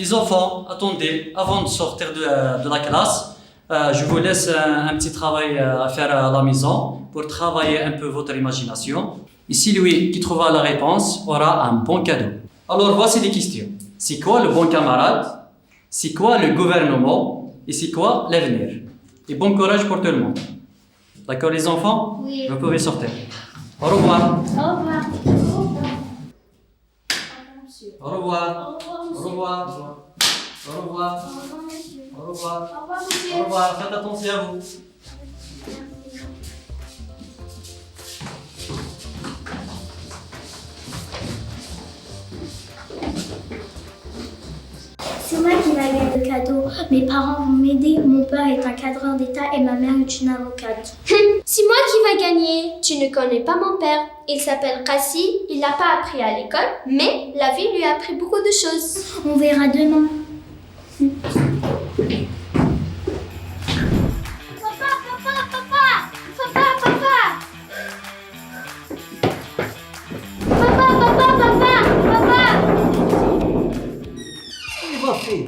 Les enfants, attendez, avant de sortir de la classe, je vous laisse un petit travail à faire à la maison pour travailler un peu votre imagination. Et celui qui trouvera la réponse aura un bon cadeau. Alors voici les questions. C'est quoi le bon camarade? C'est quoi le gouvernement? Et c'est quoi l'avenir? Et bon courage pour tout le monde. D'accord les enfants? Oui. Vous pouvez sortir. Au revoir. Au revoir. Au revoir. Au revoir. Au revoir, Au revoir. Au revoir. Au revoir, monsieur. Au revoir. Au revoir, Au monsieur. revoir. Faites attention à vous. C'est moi qui va gagner le cadeau. Mes parents vont m'aider. Mon père est un cadreur d'État et ma mère est une avocate. C'est moi qui va gagner. Tu ne connais pas mon père. Il s'appelle Kassi. Il n'a pas appris à l'école, mais la vie lui a appris beaucoup de choses. On verra demain.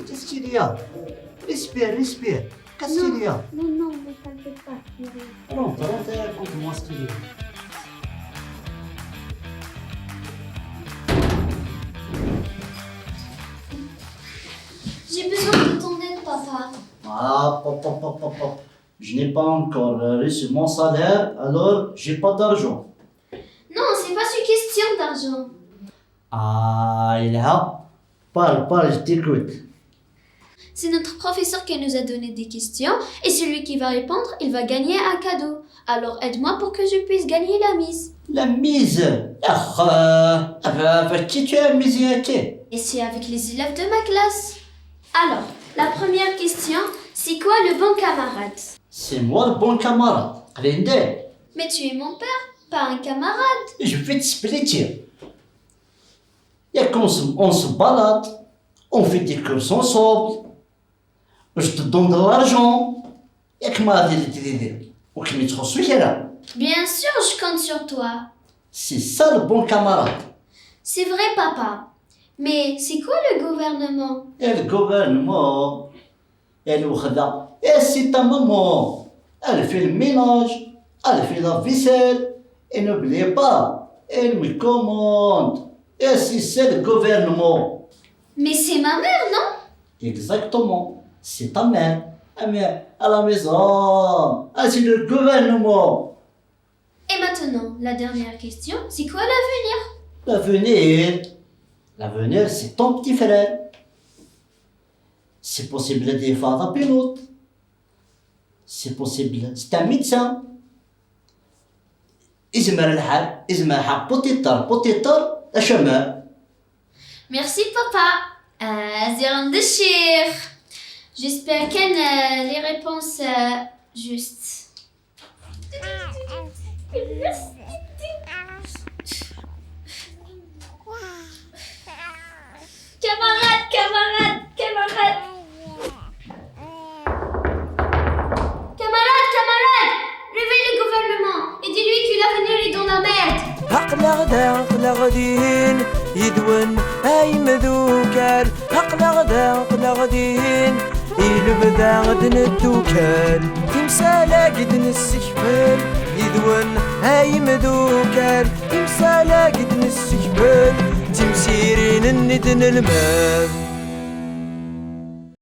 Qu'est-ce qu'il y a? Respire, respire. Qu'est-ce qu'il y a? Non, ne t'inquiète pas. Rentre, raconte-moi ce qu'il y a. J'ai besoin de ton aide, papa. Ah, pop. Je n'ai pas encore reçu mon salaire, alors j'ai pas d'argent. Non, c'est pas une question d'argent. Ah, Ilha, parle, je t'écoute. C'est notre professeur qui nous a donné des questions et celui qui va répondre, il va gagner un cadeau. Alors aide-moi pour que je puisse gagner la mise. La mise. Qui tu as misé à qui? Et c'est avec les élèves de ma classe. Alors, la première question, c'est quoi le bon camarade? C'est moi le bon camarade. Rindé. Mais tu es mon père, pas un camarade. Je vais t'expliquer. Il y a qu'on se balade, on fait des courses ensemble, je te donne de l'argent. Il y a que ma dit. Ou qui me transmet là. Bien sûr, je compte sur toi. C'est ça le bon camarade. C'est vrai, papa. Mais c'est quoi le gouvernement? Et le gouvernement, elle et c'est ta maman. Elle fait le ménage, elle fait la vaisselle. Et n'oubliez pas, elle me commande. Et c'est ça le gouvernement. Mais c'est ma mère, non? Exactement, c'est ta mère. Ah, mais à la maison, ah, c'est le gouvernement. Et maintenant, la dernière question, c'est quoi l'avenir? L'avenir, c'est ton petit frère. C'est possible de faire un pilote. C'est possible, c'est un médecin. اسمها بوتيتر شمال. Merci, papa. Ziran Deshir. J'espère qu'il y a les réponses justes. Camarade. Camarade, réveille le gouvernement et dis-lui que l'avenir est dans la merde. عقل غدين يدون اي مذوكال عقل غدين يلبدا غدن الدوكال تمسالا قدن السجبال يدون اي مذوكال تمسالا قدن السجبال تمسيرين الندن المال